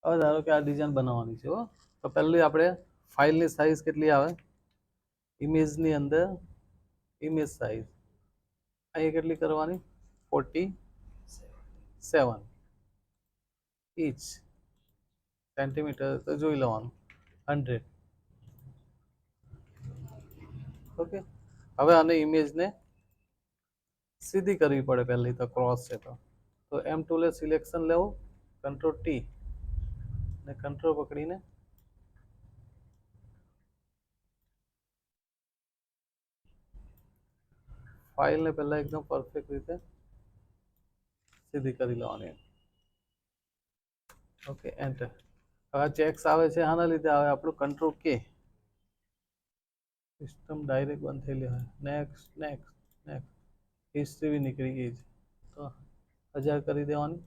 હવે ધારો કે આ ડિઝાઇન બનાવવાની છે હો, તો પહેલી આપણે ફાઇલની સાઇઝ કેટલી આવે, ઇમેજની અંદર ઇમેજ સાઇઝ અહીંયા કેટલી કરવાની 47 ઇંચ સેન્ટીમીટર તો જોઈ લેવાનું 100. ઓકે, હવે આને ઇમેજને સીધી કરવી પડે, પહેલી તો ક્રોસ છે તો એમ ટૂલે સિલેક્શન લેવું, કંટ્રોલ ટી ને કંટ્રોલ પકડીને ફાઇલને પહેલા એકદમ પરફેક્ટ રીતે સીધી કરી લેવાની. Okay, enter. હવે ચેક્સ આવે છે આના લીધે આવે આપણું કંટ્રોલ કે, સિસ્ટમ ડાયરેક્ટ બંધ થયેલી હોય. નેક્સ્ટ નેક્સ્ટ નેક્સ્ટ, હિસ્ટ્રી બી નીકળી ગઈ છે તો 1000 કરી દેવાની,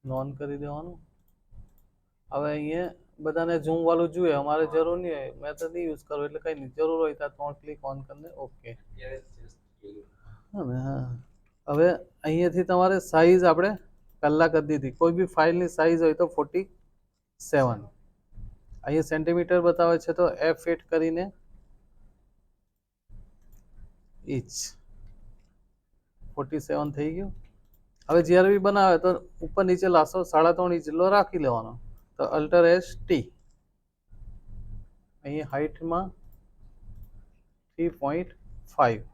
નોન કરી દેવાનું. હવે અહીંયા બધાને ઝૂમ વાળું જોઈએ, અમારે જરૂર નહીં હોય, મેં તો નહીં યુઝ કરું એટલે કંઈ નહીં, જરૂર હોય તો 3 ક્લિક ઓન કરીને ઓકે. હા, હવે અહીંયાથી તમારે સાઈઝ આપણે પહેલા કરી દીધી, કોઈ બી ફાઇલની સાઈઝ હોય તો 47, અહીંયા સેન્ટીમીટર બતાવે છે તો F8 કરીને ઇંચ 47 થઈ ગયું. હવે જ્યારે બી બનાવે તો ઉપર નીચે લાસો 3.5 ઇંચ જેટલો રાખી લેવાનો, તો અલ્ટર એસ ટી, અહીંયા હાઇટમાં 3.5,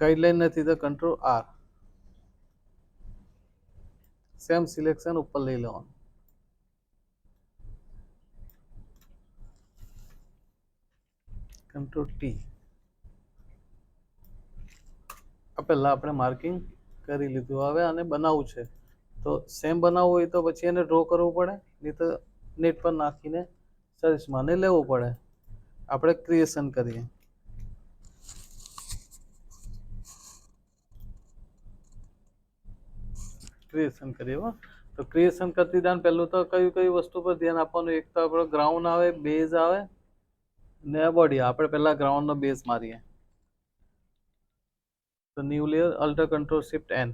ગાઈડલાઈન નથી તો કંટ્રોલ આર, સેમ સિલેક્શન ઉપર લઈ લેવાનું. કંટ્રોલ ટી, આ પહેલા આપણે માર્કિંગ કરી લીધું. હવે આને બનાવવું છે તો સેમ બનાવવું હોય તો પછી એને ડ્રો કરવું પડે, નહીં તો નેટ પર નાખીને સર્ચમાં ને લેવું પડે. આપણે ક્રિએશન કરીએ, ક્રિએશન કરીએ હો. તો ક્રિએશન કરતી ધ્યાન પહેલું તો કઈ વસ્તુ પર ધ્યાન આપવાનું, એક તો આપણો ગ્રાઉન્ડ આવે, બેઝ આવે ને બોડી. આપણે પહેલા ગ્રાઉન્ડનો બેઝ મારીએ તો new layer, alt control shift N,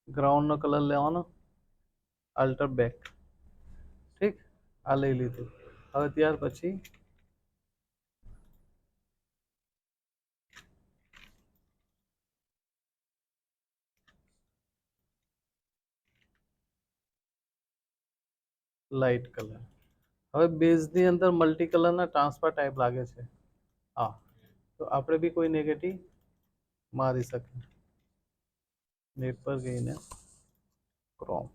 ગ્રાઉન્ડનો કલર લેવાનો, અલ્ટર બેક. ઠીક, આ લઈ લીધું. હવે ત્યાર પછી લાઇટ કલર. હવે બેઝની અંદર મલ્ટી કલરના ટ્રાન્સફર ટાઈપ લાગે છે, હા, તો આપણે બી કોઈ નેગેટિવ મારી શકીએ. નેટ પર ગઈને Chrome,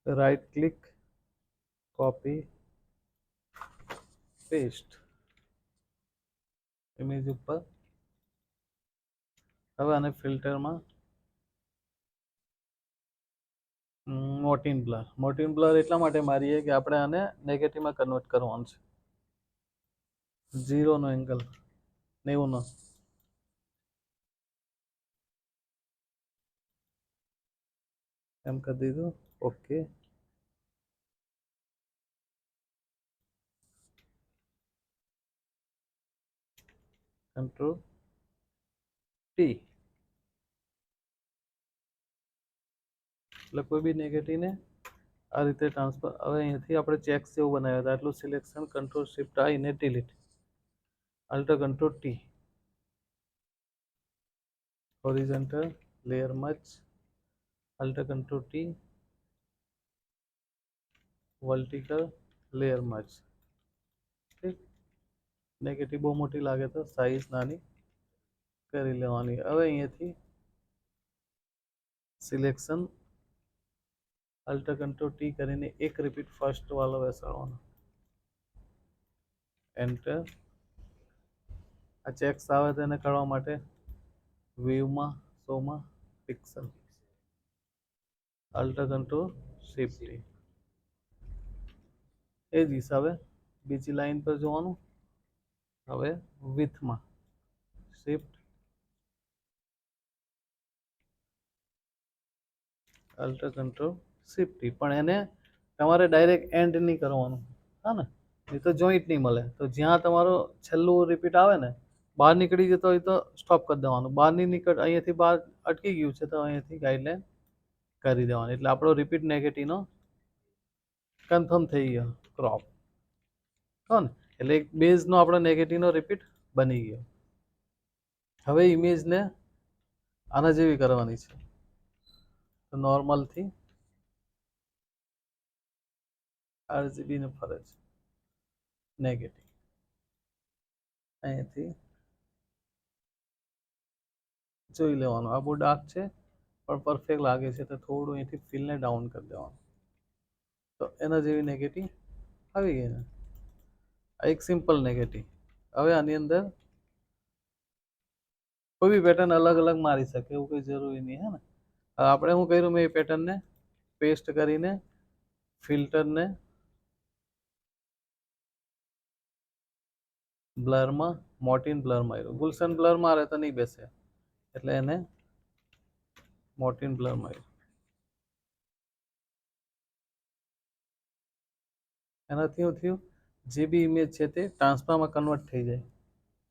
right click, copy paste image ઉપર. હવે આને ફિલ્ટરમાં મોર્ટિન બ્લર, મોર્ટિન બ્લર એટલા માટે મારીએ કે આપણે આને નેગેટિવમાં કન્વર્ટ કરવાનું છે. 0 નો એંગલ 90 નો, એમ કરી દીધું. ઓકે, કંટ્રોલ ટી, એટલે કોઈ બી નેગેટિવને આ રીતે ટ્રાન્સફર. હવે અહીંયાથી આપણે ચેક્સ જેવું બનાવ્યું હતું, આટલું સિલેક્શન, કંટ્રોલ શિફ્ટ આવીને delete, alter control T, horizontal layer much, alter control T, vertical layer much. ઠીક, નેગેટિવ બહુ મોટી લાગે તો સાઈઝ નાની કરી લેવાની. હવે અહીંયાથી સિલેક્શન, અલ્ટર કંટ્રોલ ટી કરીને એક રિપીટ ફર્સ્ટ વાળો બેસાડવાનો, એન્ટર. આ ચેક્સ આવે તેને કાઢવા માટે વ્યૂમાં, શોમાં, pixel, alt control shift T. એ જ હિસાબે બીજી લાઈન પર જોવાનું. હવે વિથમાં shift alt control shift T, પણ એને તમારે ડાયરેક્ટ એન્ડ નહીં કરવાનું, હા ને, નહીં તો જોઈન્ટ નહીં મળે. તો જ્યાં તમારો છેલ્લું રિપીટ આવે ને, બહાર નીકળી જતો હોય તો સ્ટોપ કરી દેવાનું. બહાર નહીં નીકળ, અહીંયાથી બહાર અટકી ગયું છે તો અહીંયાથી ગાઈડલાઈન કરી દેવાની. એટલે આપણો રિપીટ નેગેટિવનો કન્ફર્મ થઈ ગયો ક્રોપ, હો ને. એટલે એક બેઝનો આપણો નેગેટિવનો રિપીટ બની ગયો. હવે ઇમેજને આના જેવી કરવાની છે. તો નોર્મલથી RGB ને ફરે છે નેગેટિવ, અહીંયાથી જોઈ લેવાનું. આ બહુ ડાર્ક છે પણ પરફેક્ટ લાગે છે તો થોડું અહીંથી ફિલને ડાઉન કરી દેવાનું. તો એના જેવી નેગેટિવ આવી ગઈ ને. આ એક સિમ્પલ નેગેટિવ. હવે આની અંદર કોઈ બી પેટર્ન અલગ અલગ મારી શકે, એવું કોઈ જરૂરી નહીં, હે ને. આપણે શું કર્યું, મેં એ પેટર્નને પેસ્ટ કરીને ફિલ્ટરને બ્લરમાં, મોર્ટિન બ્લર માર્યું. ગુલશન બ્લર મારે તો નહીં બેસે, એટલે એને મોર્ટિન બ્લર માર્યું. એનાથી શું થયું, જે બી ઇમેજ છે તે ટ્રાન્સફારમાં કન્વર્ટ થઈ જાય,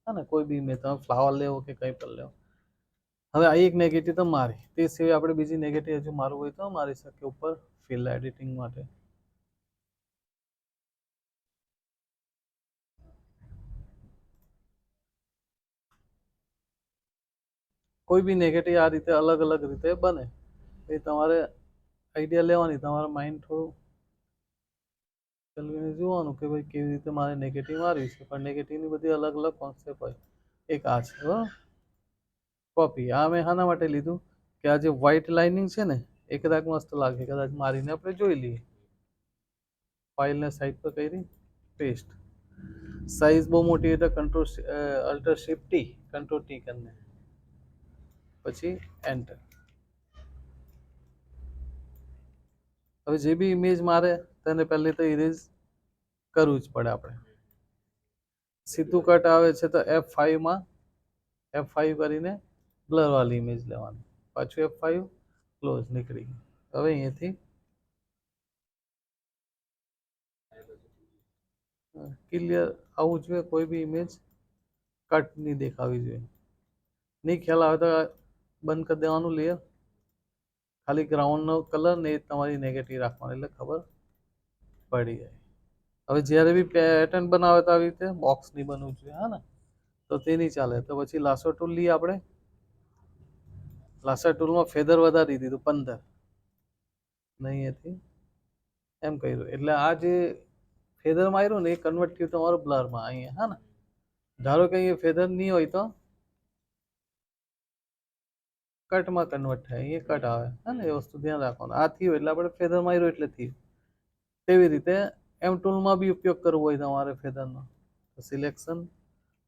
હા ને. કોઈ બી ઇમેજ તમે ફ્લાવર લેવો કે કંઈ પણ લેવો. હવે આ એક નેગેટિવ તો મારી, તે સિવાય આપણે બીજી નેગેટિવ હજુ મારવું હોય તો મારી શકીએ ઉપર ફિલ એડિટિંગ માટે. કોઈ બી નેગેટિવ આ રીતે અલગ અલગ રીતે બને. એ તમારે આઈડિયા લેવાની, તમારા માઇન્ડ થોડું ચલવીને જોવાનું કે ભાઈ કેવી રીતે મારે નેગેટિવ મારવી છે. પણ નેગેટિવની બધી અલગ અલગ કોન્સેપ્ટ હોય. એક આ છે કોપી. આ મેં શાના માટે લીધું કે આ જે વ્હાઇટ લાઇનિંગ છે ને એ કદાચ મસ્ત લાગે, કદાચ મારીને આપણે જોઈ લઈએ. ફાઇલને સાઈડ પર કરી પેસ્ટ. સાઈઝ બહુ મોટી હોય તો control alter shift T, control T કરીને પછી એન્ટર. હવે જે બી ઇમેજ મારે તેને પહેલે તો ઇરેઝ કરવું જ પડે આપણે. સીધું કટ આવે છે તો F5 કરીને બ્લર વાળી ઇમેજ લેવાની. પાછું F5, ક્લોઝ, નીકળી ગઈ. હવે અહીંયાથી ક્લિયર આવવું જોઈએ. કોઈ બી ઇમેજ કટ નહીં દેખાવી જોઈએ. નહીં ખ્યાલ આવે તો બંધ કરી દેવાનું લેયર. ખાલી ગ્રાઉન્ડનો કલર ને એ તમારી નેગેટિવ રાખવાની, એટલે ખબર પડી જાય. હવે જ્યારે બી પેટર્ન બનાવે તો આવી રીતે બોક્સ નહીં બનવું જોઈએ, હા ને. તો તે નહીં ચાલે. તો પછી લાસો ટૂલ લઈએ આપણે. લાસા ટૂલમાં ફેદર વધારી દીધું 15, અહીંયાથી એમ કર્યું. એટલે આ જે ફેદર માર્યું ને એ કન્વર્ટ થયું તમારું બ્લરમાં અહીંયા, હા ને. ધારો કે અહીંયા ફેદર નહીં હોય તો કટમાં કન્વર્ટ થાય, અહીંયા કટ આવે, હા ને. એ વસ્તુ ધ્યાન રાખવાનું. આ થયું એટલે આપણે ફેદર માર્યું એટલે થયું. તેવી રીતે એમ ટૂલમાં બી ઉપયોગ કરવો હોય તમારે ફેદરનો તો સિલેક્શન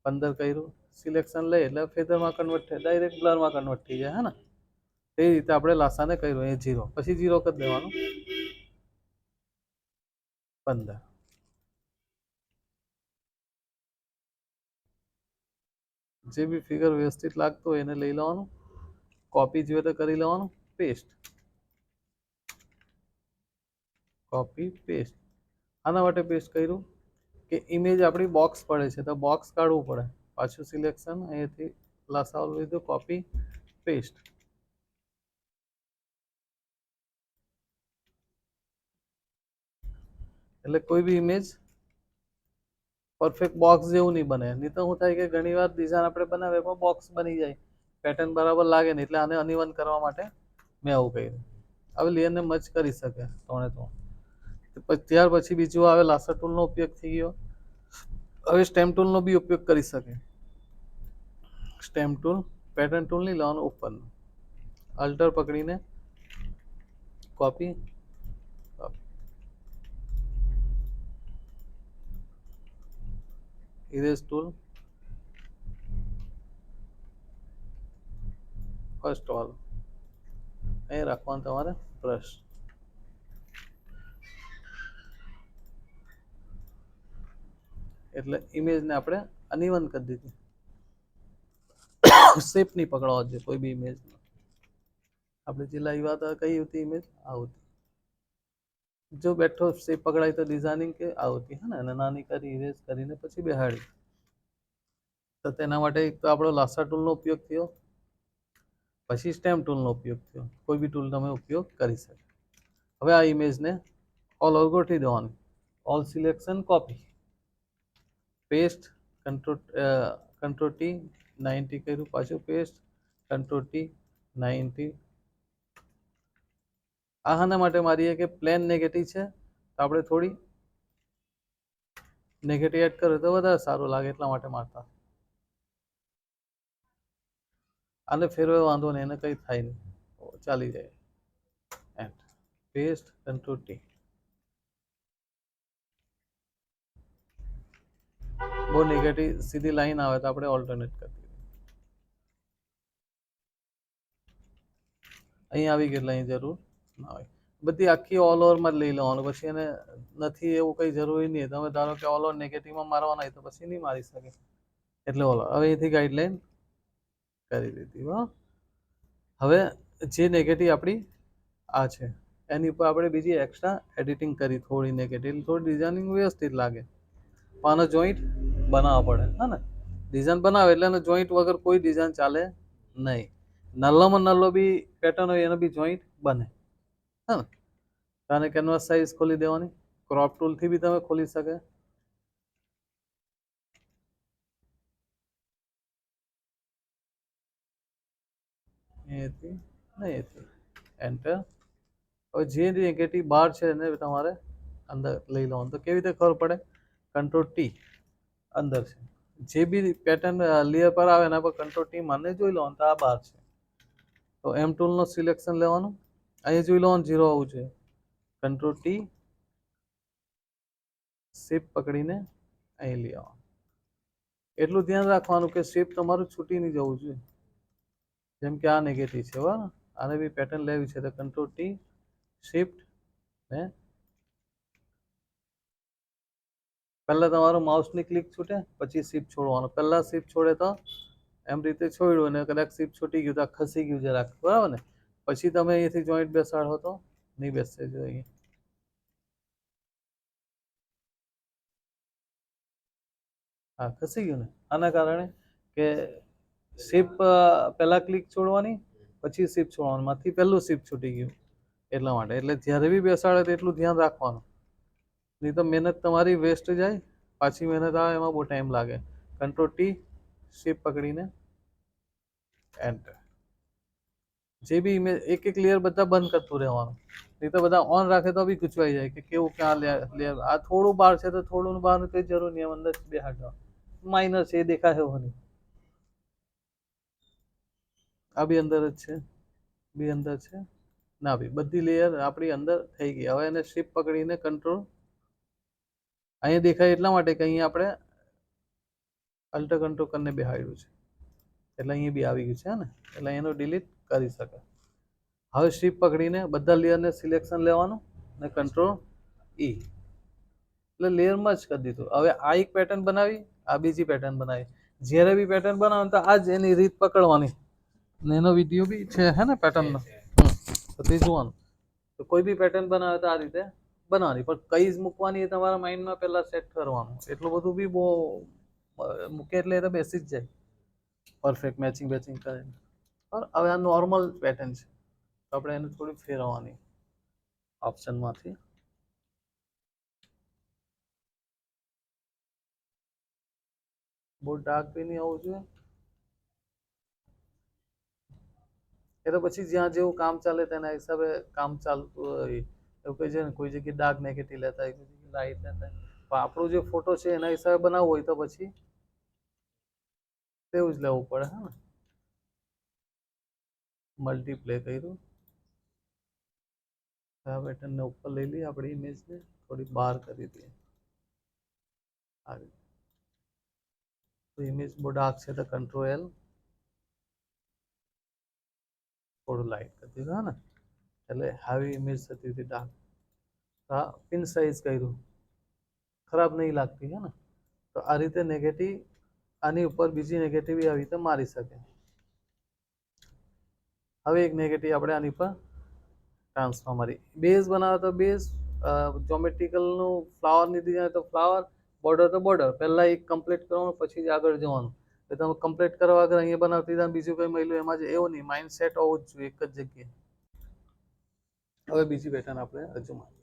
15 કર્યું, સિલેક્શન લઈ એટલે ફેદરમાં કન્વર્ટ થાય, ડાયરેક્ટ બ્લરમાં કન્વર્ટ થઈ જાય, હા ને. તે રીતે આપણે લાસાને કર્યું. એ 0 પછી 0 કરી દેવાનું, 15. જે બી ફિગર વ્યવસ્થિત લાગતો હોય એને લઈ લેવાનું. કોપી જોઈએ તો કરી લેવાનું, પેસ્ટ, કોપી પેસ્ટ. આના માટે પેસ્ટ કર્યું કે ઇમેજ આપણી બોક્સ પડે છે તો બોક્સ કાઢવું પડે. પાછું સિલેક્શન, અહીંયાથી લાસા લીધું, કોપી પેસ્ટ. એટલે કોઈ બી ઇમેજ પરફેક્ટ બોક્સ જેવું નહીં બને. નહીં તો શું થાય કે ઘણી વાર ડિઝાઇન આપણે બનાવીએ પણ બોક્સ બની જાય, પેટર્ન બરાબર લાગે નહીં. એટલે આને અનઇવન કરવા માટે મેં આવું કર્યું. હવે લેયરને મર્જ કરી શકે ત્રણે ત્રણ. ત્યાર પછી બીજું આવે લાસર ટૂલનો ઉપયોગ થઈ ગયો. હવે સ્ટેમ્પ ટૂલનો બી ઉપયોગ કરી શકે. સ્ટેમ્પ ટૂલ, પેટર્ન ટૂલ નહીં લેવાનું, ઉપરનું અલ્ટર પકડીને કોપી, ઇરેઝ ટૂલ, ફર્સ્ટ વાળું અહીં રાખવાનું તમારે બ્રશ. એટલે ઇમેજને આપણે અનઇવન કરી દીધી. શેપ નહીં પકડવા જોઈએ કોઈ બી ઇમેજનો. આપણે જે લાવ્યા હતા કઈ હતી ઇમેજ આવતી, જો બેઠો શેપ પકડાય તો ડિઝાઇનિંગ કે આવતી હે ને, અને નાની કરી ઇરેઝ કરીને પછી બેહાડી. તો તેના માટે એક તો આપણો લાસા ટૂલનો ઉપયોગ થયો, પછી સ્ટેમ્પ ટૂલનો ઉપયોગ થયો. કોઈ બી ટૂલ તમે ઉપયોગ કરી શકો. હવે આ ઇમેજને ઓલ ઓવર ગોઠવી દેવાની. All selection copy, paste, control T 90 કર્યું, પાછું પેસ્ટ, કંટ્રોલ ટી 90. આના માટે મારીએ કે પ્લેન નેગેટિવ છે તો આપણે થોડી નેગેટિવ એડ કરે તો વધારે સારું લાગે, એટલા માટે મારતા. આને ફેરવે વાંધો નહીં, એને કંઈ થાય નહીં, ચાલી જાય. And paste, control T. બહુ નેગેટિવ સીધી લાઈન આવે તો આપણે ઓલ્ટરનેટ કરી દઈએ. અહીં આવી ગયું એટલે અહીં જરૂર ના હોય. બધી આખી ઓલ ઓવરમાં જ લઈ લેવાનું, પછી એને નથી એવું કંઈ જરૂરી નહીં. તમે ધારો કે ઓલ ઓવર નેગેટિવમાં મારવાના હોય તો પછી નહીં મારી શકે, એટલે ઓલ ઓવર. હવે અહીંથી ગાઈડલાઈન કરી દીધી. હવે જે નેગેટિવ આપણી આ છે એની ઉપર આપણે બીજી એક્સ્ટ્રા એડિટિંગ કરી, થોડી નેગેટિવ, થોડી ડિઝાઇનિંગ વ્યવસ્થિત લાગે. આનો જોઈન્ટ બનાવવા પડે હા ને. ડિઝાઇન બનાવે એટલે એનો જોઈન્ટ વગર કોઈ ડિઝાઇન ચાલે નહીં. નલ્લામાં નલ્લો બી પેટર્ન હોય એનો બી જોઈન્ટ બને હા ને. આને કેનવાસ સાઇઝ ખોલી દેવાની, ક્રોપ ટૂલથી બી તમે ખોલી શકે. અહીંથી અહીંથી એન્ટર. હવે જે નેગેટિવ બાર છે એને તમારે અંદર લઈ લેવાનું. તો કેવી રીતે ખબર પડે? કંટ્રોલ ટી અંદર છે, જે બી પેટર્ન લેયર પર આવે એના પર કંટ્રોલ ટી માને જોઈ લો તો આ બાર છે. તો એમ ટૂલનો સિલેક્શન લેવાનું, અહીં જોઈ લો 0 આવવું જોઈએ. કંટ્રોલ ટી શેપ પકડીને અહીં લઈ આવવાનું. એટલું ધ્યાન રાખવાનું કે શેપ તમારું છૂટી નહીં જવું જોઈએ. જેમ કે આ નેગેટિવ છે બરાબર, આને બી પેટર્ન લેવી છે તો કંટ્રોલ ટી શિફ્ટ ને પહેલા તમારું માઉસની ક્લિક છૂટે પછી શિફ્ટ છોડવાનું. પહેલા શિફ્ટ છોડે તો એમ રીતે છોડ્યું અને કદાચ શિફ્ટ છૂટી ગયું તો ખસી ગયું જરાક બરાબર ને. પછી તમે અહીંથી જોઈન્ટ બેસાડો તો નહીં બેસશે જોઈએ. હા ખસી ગયું ને, આના કારણે કે શિફ્ટ પહેલા ક્લિક છોડવાની પછી શિફ્ટ છોડવાનું, માંથી પહેલું શિફ્ટ છૂટી ગયું એટલા માટે. એટલે જ્યારે બી બેસાડે તો એટલું ધ્યાન રાખવાનું, નહીં તો મહેનત તમારી વેસ્ટ જાય. પાછી મહેનત આવે એમાં બહુ ટાઈમ લાગે. કંટ્રોલ ટી શિફ્ટ પકડીને એન્ટર. જે બી ઇમેજ એક એક લેયર બધા બંધ કરતું રહેવાનું, નહીં તો બધા ઓન રાખે તો બી ગૂંચવાઈ જાય કે કેવું ક્યાં લેયર. આ થોડું બહાર છે તો થોડું બહારનું કંઈ જરૂર નહીં, અંદર બેહાડવા માઇનર છે એ દેખાય એવું નહીં. આ બી અંદર જ છે, બી અંદર છે ના બી બધી લેયર આપણી અંદર થઈ ગઈ. હવે એને શિફ્ટ પકડીને કંટ્રોલ અહીંયા દેખાય એટલા માટે કે અહીંયા આપણે અલ્ટર કંટ્રોલ કરીને બેહાડ્યું છે એટલે અહીંયા બી આવી ગયું છે ને, એટલે એનો ડિલીટ કરી શકે. હવે શિફ્ટ પકડીને બધા લેયરને સિલેક્શન લેવાનું અને કંટ્રોલ ઈ એટલે લેયરમાં જ કરી દીધું. હવે આ એક પેટર્ન બનાવી, આ બીજી પેટર્ન બનાવી. જ્યારે બી પેટર્ન બનાવો તો આ જ એની રીત પકડવાની. ને એનો વિડીયો બી છે હે ને પેટર્નનો, તો તે જોવાનું. તો કોઈ બી પેટર્ન બનાવે તો આ રીતે બનાવવાની, પણ કઈ જ મૂકવાની એ તમારા માઇન્ડમાં પહેલા સેટ કરવાનું. એટલું બધું બી બહુ મૂકે એટલે એ તો બેસી જ જાય પરફેક્ટ મેચિંગ બેચિંગ કરીને. હવે આ નોર્મલ પેટર્ન છે તો આપણે એને થોડી ફેરવવાની ઓપ્શનમાંથી. બહુ ડાર્ક બી નહીં આવવું જોઈએ. એ તો પછી જ્યાં જેવું કામ ચાલે તેના હિસાબે કામ ચાલતું હોય એવું કહે છે ને. કોઈ જગ્યાએ ડાર્ક નેગેટિવ લેતા હોય, કોઈ જગ્યાએ લાઇટ લેતા હોય. પણ આપણો જે ફોટો છે એના હિસાબે બનાવવો હોય તો પછી તેવું જ લેવું પડે હે ને. મલ્ટીપ્લે કર્યું, આ પેટર્નને ઉપર લઈ લઈએ, આપણી ઇમેજને થોડી બહાર કરી દઈએ. આવી તો ઇમેજ બહુ ડાર્ક છે તો કંટ્રોલ એલ, થોડું લાઇટ કરી દીધું હે ને, એટલે હાવી ઇમેજ થતી હતી ડાર્ક. આ પિન સાઇઝ કર્યું, ખરાબ નહીં લાગતી હે ને. તો આ રીતે નેગેટિવ આની ઉપર બીજી નેગેટિવ આવી રીતે મારી શકે. હવે એક નેગેટિવ આપણે આની પર ટ્રાન્સફોર્મ મારી બેઝ બનાવે તો બેઝ જ્યોમેટ્રિકલનું ફ્લાવરની ડિઝાઇન તો ફ્લાવર બોર્ડર તો બોર્ડર પહેલાં એક કમ્પ્લીટ કરવાનું પછી જ આગળ જવાનું તો તમે કમ્પ્લીટ કરવા આગળ અહીંયા બનાવતી હતા બીજું કંઈ મળ્યું એમાં જ એવું નહીં માઇન્ડ સેટ હોવું જ જોઈએ એક જ જગ્યાએ. હવે બીજી પેટર્ન આપણે હજુ મારીએ.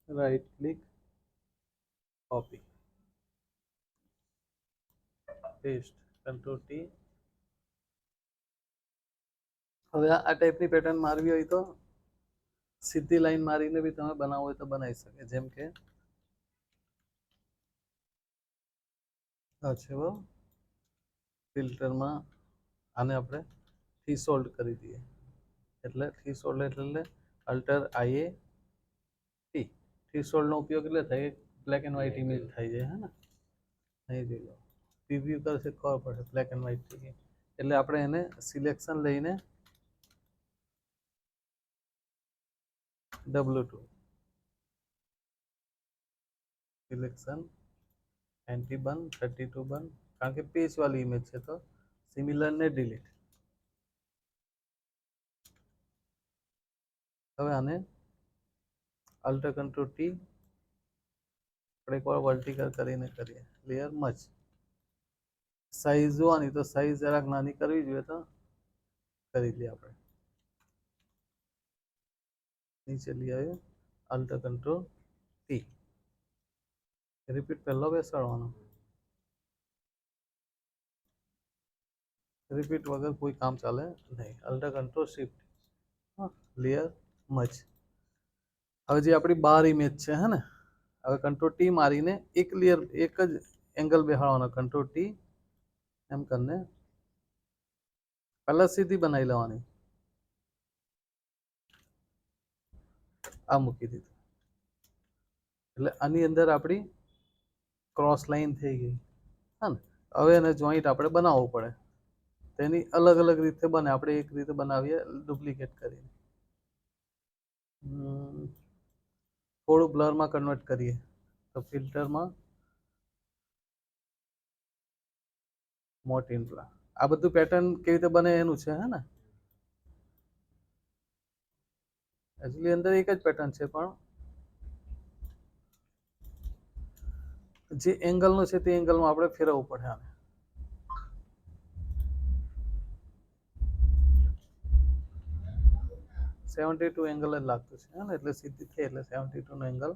Right click copy paste control T. હવે આ ટાઈપની પેટર્ન મારવી હોય તો સીધી લાઈન મારીને બી તમે બનાવો હોય તો બનાવી શકે જેમ કે છે ફિલ્ટરમાં આને આપણે થ્રીશોલ્ડ કરી દઈએ એટલે થ્રીશોલ્ડ એટલે અલ્ટર IA ટી. થ્રીશોલ્ડનો ઉપયોગ એટલે થાય બ્લેક એન્ડ વ્હાઇટ ઇમેજ થઈ જાય હે ને અહીં જોઈ લો રિવ્યુ કરશે ખબર પડે બ્લેક એન્ડ વ્હાઇટ થઈ ગઈ એટલે આપણે એને સિલેક્શન લઈને W2 સિલેક્શન 90 બન 32 બન કારણ કે પેજ વાળી ઇમેજ છે તો સિમિલર ને ડિલીટ. હવે આને અલ્ટર કંટ્રોલ ટી આપણે એકવાર વર્ટિકલ કરીને કરીએ લેયર મચ સાઈઝ જોવાની તો સાઈઝ જરાક નાની કરવી જોઈએ તો કરી લઈએ આપણે નીચે લઈ આવ્યો અલ્ટર કંટ્રોલ ટી રિપીટ પહેલો બેસાડવાનો રિપીટ વગર કોઈ કામ ચાલે નહીં alter control shift layer much. હવે જે આપણી બાર ઇમેજ છે હે ને હવે કંટ્રોલ ટી મારીને એક લેયર એક જ એંગલ બેહાડવાનો કંટ્રોલ ટી એમ કરીને પહેલા સીધી બનાવી લેવાની આ મૂકી દીધું એટલે આની અંદર આપણી ક્રોસ લાઈન થઈ ગઈ હા ને. હવે એને જોઈન્ટ આપણે બનાવવું પડે તેની અલગ અલગ રીતે બને આપણે એક રીતે બનાવીએ ડુપ્લિકેટ કરીને થોડું બ્લરમાં કન્વર્ટ કરીએ તો ફિલ્ટરમાં મોટી બ્લર આ બધું પેટર્ન કેવી રીતે બને એનું છે હે ને એકચ્યુઅલી અંદર એક જ પેટર્ન છે પણ જે એંગલનું છે તે એંગલમાં આપણે ફેરવવું પડે આને 72 એંગલ જ લાગતું છે ને એટલે સીધી થઈ એટલે 72 નો એંગલ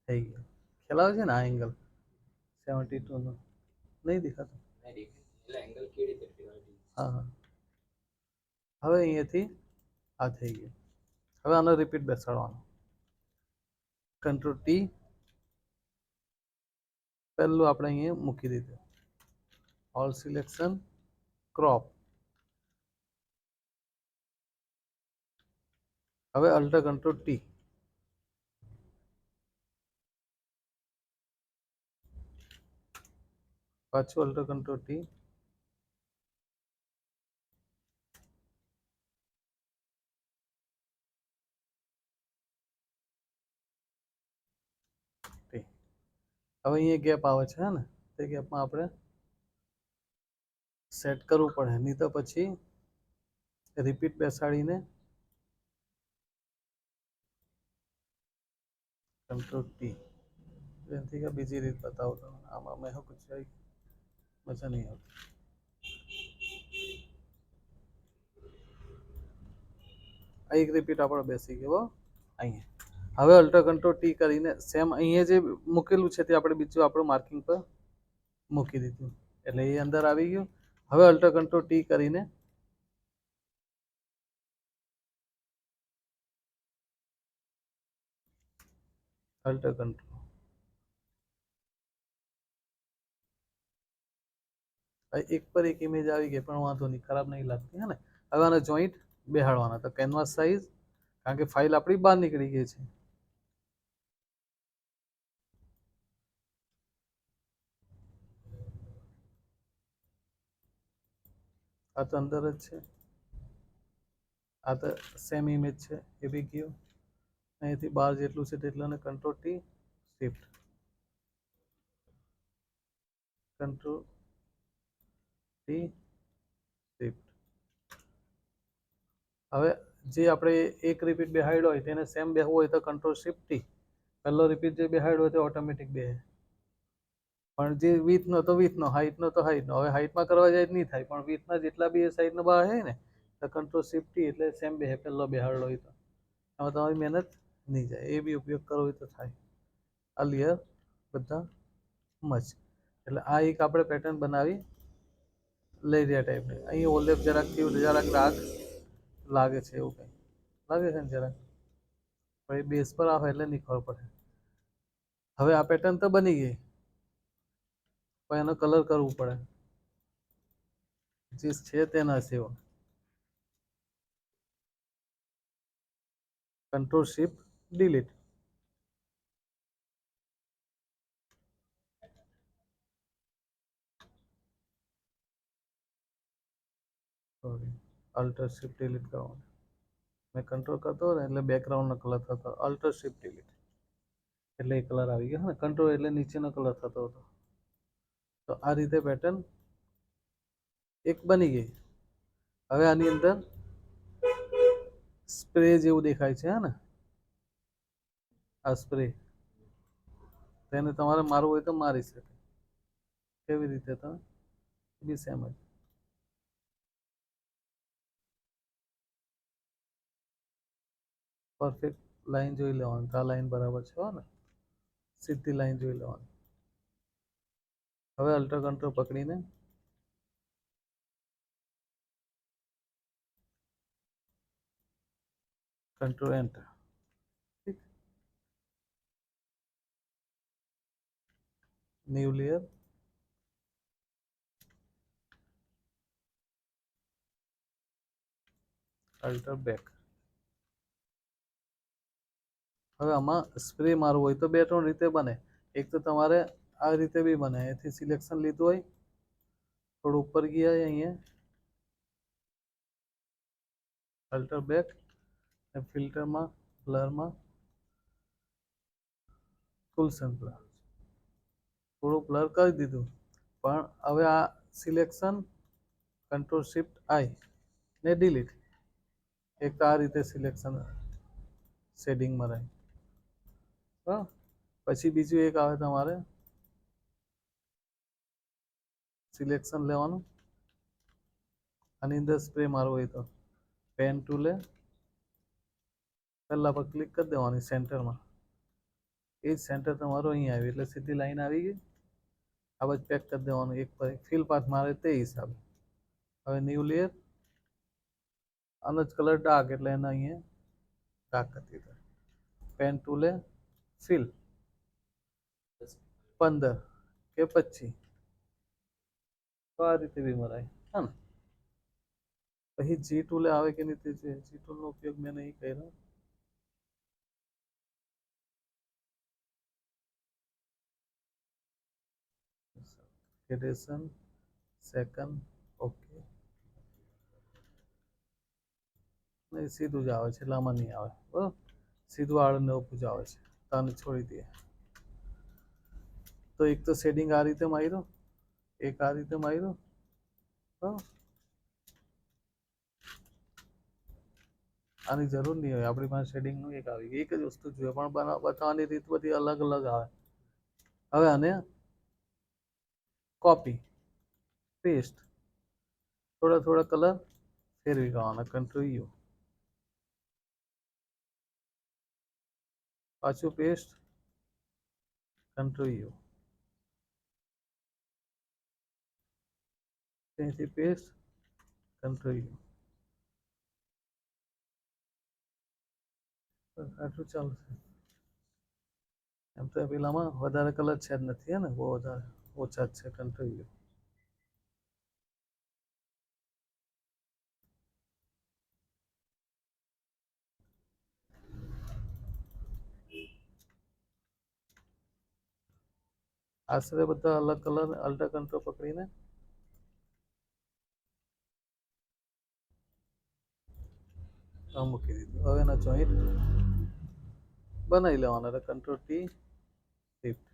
થઈ ગયો ખ્યાલ આવે છે ને આ એંગલ 72 નો નહીં દેખાતો હા હા હવે અહીંયાથી આ થઈ ગયું હવે આનો રિપીટ બેસાડવાનો કંટ્રોલ ટી પહેલું આપણે અહીંયા મૂકી દીધું ઓલ સિલેક્શન ક્રોપ હવે અલ્ટર કંટ્રોલ ટી પાછું અલ્ટર કંટ્રોલ ટી હવે અહીંયા ગેપ આવે છે ને તે ગેપમાં આપણે સેટ કરવું પડે નહીં તો પછી રિપીટ બેસાડીને કંટ્રોલ ટી એનાથી કે બીજી રીત બતાવો તો આમાં મેં હું कुछ મજા નહીં આવતી આ એક રિપીટ આપણો બેસી ગયો અહીંયા હવે અલ્ટર કંટ્રોલ ટી કરીને સેમ અહીંયા જે મૂકેલું છે તે આપણે બીજું આપણું માર્કિંગ પર મૂકી દીધું એટલે એ અંદર આવી ગયું હવે અલ્ટર કંટ્રોલ ટી કરીને અલ્ટર કંટ્રોલ. એક પર એક ઇમેજ આવી ગઈ પણ વાંધો નહીં, ખરાબ નહીં લાગતી હે ને. હવે આના જોઈન્ટ બેહાડવાના. તો કેનવાસ સાઈઝ, કારણ કે ફાઇલ આપણી બહાર નીકળી ગઈ છે, આ તો અંદર જ છે, આ તો સેમ ઇમેજ છે એ બી ગયો. અહીંથી બહાર જેટલું છે તેટલાને control T shift, control T shift. હવે જે આપણે એક રિપીટ બેહાડ્યો હોય તેને સેમ બેહવું હોય તો કંટ્રોલ શિફ્ટ ટી. પહેલો રિપીટ જે બેહાડ્યો હોય તે ઓટોમેટિક બેહે. પણ જે વિથનો તો વિથનો, હાઇટનો તો હાઇટનો. હવે હાઇટમાં કરવા જાય નહીં થાય, પણ વિથના જેટલા બી એ સાઈડનો બહાર છે ને તો કંટ્રોલ શિફ્ટ ટી એટલે સેમ બેહે પહેલો બેહાડેલો હોય તો. આમાં તમારી મહેનત નહીં જાય, એ બી ઉપયોગ કરવો હોય તો થાય. આ લેયર બધા મચ. એટલે આ એક આપણે પેટર્ન બનાવી લઈ રહ્યા ટાઈપની. અહીં ઓલેપ જરાક થયું, જરાક ડાર્ક લાગે છે એવું કંઈ લાગે છે ને જરાક, પણ એ બેઝ પર આવે એટલે નહીં ખબર પડે. હવે આ પેટર્ન તો બની ગઈ, પણ એનો કલર કરવું પડે જે છે તેના સેવો. Control shift delete. Sorry, alt shift delete કરવાનું. મેં કંટ્રોલ કરતો ને એટલે બેકગ્રાઉન્ડનો કલર થતો, અલ્ટર શિફ્ટ ડિલીટ એટલે એ કલર આવી ગયો ને. કંટ્રોલ એટલે નીચેનો કલર થતો હતો. તો આ રીતે પેટર્ન એક બની ગઈ. હવે આની અંદર સ્પ્રે જેવું દેખાય છે ને, આ સ્પ્રે, તેને તમારે મારવું હોય તો મારી શકે. કેવી રીતે? તમે બી સેમ જ પરફેક્ટ લાઈન જોઈ લેવાની, આ લાઈન બરાબર છે ને, સીધી લાઈન જોઈ લેવાની. હવે અલ્ટર કંટ્રોલ પકડીને કંટ્રોલ એન્ટર. ઠીક, ન્યૂ લેયર, અલ્ટર બેક. હવે આમાં સ્પ્રે મારવું હોય તો બે ત્રણ રીતે બને. એક તો તમારે આ રીતે બી બને, એથી સિલેક્શન લીધું હોય, થોડું ઉપર ગયા અહીંયા, અલ્ટર બેક, ફિલ્ટરમાં બ્લરમાં ફૂલ સેમ્પલ થોડું બ્લર કરી દીધું. પણ હવે આ સિલેક્શન કંટ્રોલ શિફ્ટ આઈ ને ડિલીટ. એક આ રીતે સિલેક્શન શેડિંગમાં રહે. બરાબર, પછી બીજું એક આવે તમારે સિલેક્શન લેવાનું, આની અંદર સ્પ્રે મારવો હોય તો પેન ટૂલે પહેલા પર ક્લિક કરી દેવાની સેન્ટરમાં. એ જ સેન્ટર તમારું અહીં આવ્યું એટલે સીધી લાઈન આવી ગઈ. આ બાજુ પેક કરી દેવાનું એક પર એક, ફિલ પાથ મારે તે હિસાબે. હવે ન્યૂ લેયર, આનો જ કલર ડાર્ક એટલે એને અહીંયા ડાર્ક કરી દીધો. પેન ટૂલે ફિલ 15 કે 25, તો આ રીતે બી મરાય હા ને. પછી જી ટૂલે આવે કે નહીં તે છે, જી ટૂલનો ઉપયોગ મેં નહીં કર્યો. ગ્રેડેશન સેકન્ડ ઓકે, નહીં સીધું જ આવે છે એટલે આમાં નહીં આવે. બરાબર, સીધું આડને ઊભું જ આવે છે, તો આને છોડી દઈએ. તો એક તો શેડિંગ આ રીતે માર્યું, એક આ રીતે માર્યું. બરાબર, આની જરૂર નહીં હોય, આપણી પાસે શેડિંગનું એક આવી ગયું. એક જ વસ્તુ જોઈએ પણ બતાવવાની રીત બધી અલગ અલગ આવે. હવે આને કોપી પેસ્ટ, થોડા થોડા કલર ફેરવી લેવાના, કંટ્રોલ યુ, પાછું પેસ્ટ, કંટ્રોલ યુ, ત્યાંથી પેસ્ટ, કંટ્રોલ યુ. આટલું ચાલશે. એમ તો પેલામાં વધારે કલર છે જ નથી, હે ને? બહુ વધારે ઓછા જ છે કન્ટ્રી. આશરે બધા અલગ કલર અલ્ટર કંટ્રોલ પકડીને મૂકી દીધું. હવે એના જોઈન્ટ બનાવી લેવાના. એટલે કંટ્રોલ ટી શિફ્ટ.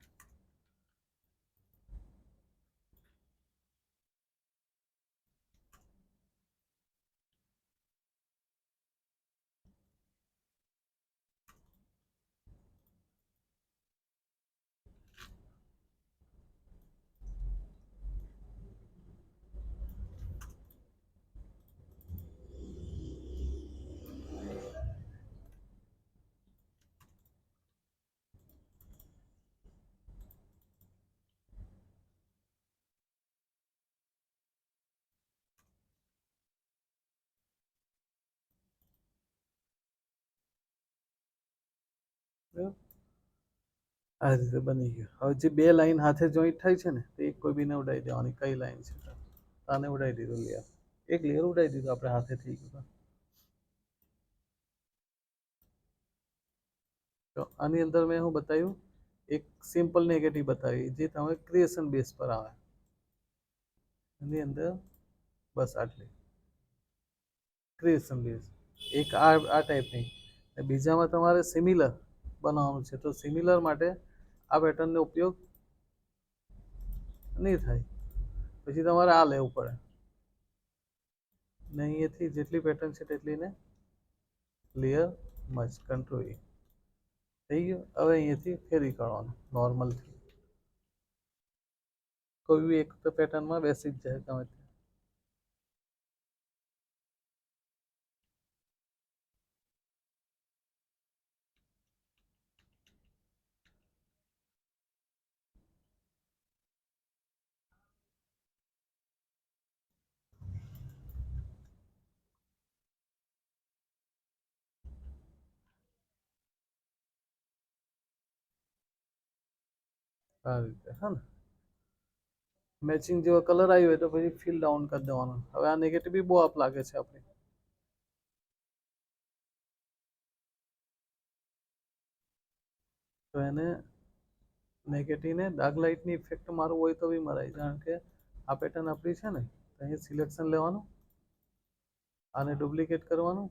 આ રીતે બની ગયું. હવે જે બે લાઈન હાથે જોઈન્ટ થાય છે ને, તે એક કોઈ બીને ઉડાવી દેવાની. કઈ લાઈન છે? આને ઉડાવી દીધું લેયર. એક લેયર ઉડાવી દીધું આપણે હાથે થઈ ગયું. તો આની અંદર મેં શું બતાવ્યું? એક સિમ્પલ નેગેટિવ બતાવી, જે તમે ક્રિએશન બેઝ પર આવે. એની અંદર બસ આટલી ક્રિએશન બેઝ. એક આ ટાઈપની. બીજામાં તમારે સિમિલર બનાવવાનું છે, તો સિમિલર માટે આ પેટર્નનો ઉપયોગ નહીં થાય. પછી તમારે આ લેવું પડે. ને અહીંયાથી જેટલી પેટર્ન છે તેટલીને લેયર મર્જ કંટ્રોલ E થઈ ગયું. હવે અહીંયાથી ફેરવી કાઢવાનું નોર્મલથી. કોઈ બી એક તો પેટર્નમાં બેસી જ જાય ગમે તે. આ રીતે, હા ને? મેચિંગ જેવો કલર આવ્યો હોય તો પછી ફિલ ડાઉન કરી દેવાનું. હવે આ નેગેટિવ બી બહુ આપ લાગે છે આપણે. તો એને નેગેટિવને ડાર્ક લાઇટની ઇફેક્ટ મારવું હોય તો બી મરાય. કારણ કે આ પેટર્ન આપણી છે ને, તો અહીં સિલેક્શન લેવાનું, આને ડુપ્લિકેટ કરવાનું,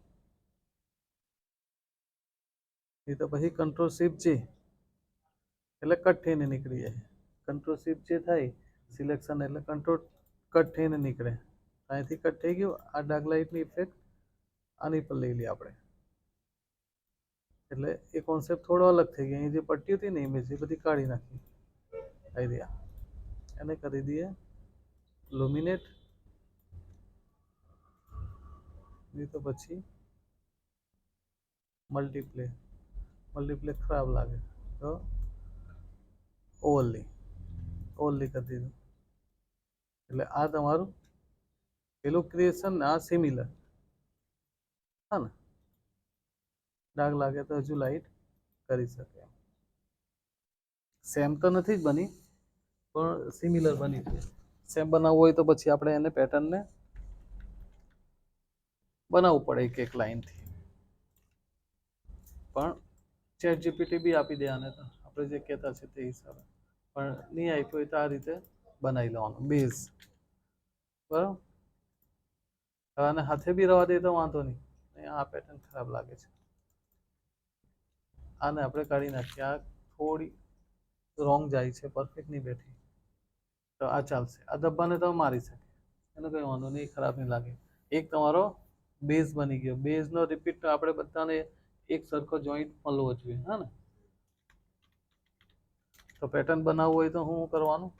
એ તો પછી કંટ્રોલ શિફ્ટ J એટલે કટ થઈને નીકળી જાય. કંટ્રોલ શિફ્ટ J થાય સિલેક્શન એટલે કંટ્રોલ કટ થઈને નીકળે. અહીંથી કટ થઈ ગયું. આ ડાર્ક લાઇટની ઇફેક્ટ આની પર લઈ લઈએ આપણે. એટલે એ કોન્સેપ્ટ થોડો અલગ થઈ ગયો. અહીં જે પટ્ટી હતી ને ઇમેજ, એ બધી કાઢી નાખી. આઈડિયા એને કરી દઈએ લુમિનેટ. નહીં તો પછી મલ્ટીપ્લે. મલ્ટીપ્લે ખરાબ લાગે તો ઓવરલી કરી દીધું. એટલે આ તમારું પેલું ક્રિએશન, આ સિમિલર. હા ને? ડાર્ક લાગે તો હજુ લાઈટ કરી શકે. સેમ તો નથી જ બની, પણ સિમિલર બની છે. સેમ બનાવવું હોય તો પછી આપણે એને પેટર્નને બનાવવું પડે એક એક લાઈનથી. પણ ચેટ જીપીટી બી આપી દે આને, તો આપણે જે કહેતા છે તે હિસાબે. પણ નહીં આપ્યું હોય તો આ રીતે બનાવી લેવાનું બેઝ. બરાબર? હવે આને હાથે બી રવા દે તો વાંધો નહીં. આ પેટર્ન ખરાબ લાગે છે. આને આપણે કાઢી નાખીએ. આ થોડી રોંગ જાય છે, પરફેક્ટ નહીં બેઠી. તો આ ચાલશે. આ ધબ્બાને તમે મારી શકે, એનો કંઈ વાંધો નહીં, ખરાબ નહીં લાગે. એક તમારો બેઝ બની ગયો. બેઝનો રિપીટ આપણે બધાને એક સરખો જોઈન્ટ મળવો જોઈએ. હા ને? તો પેટર્ન બનાવવું હોય તો શું કરવાનું?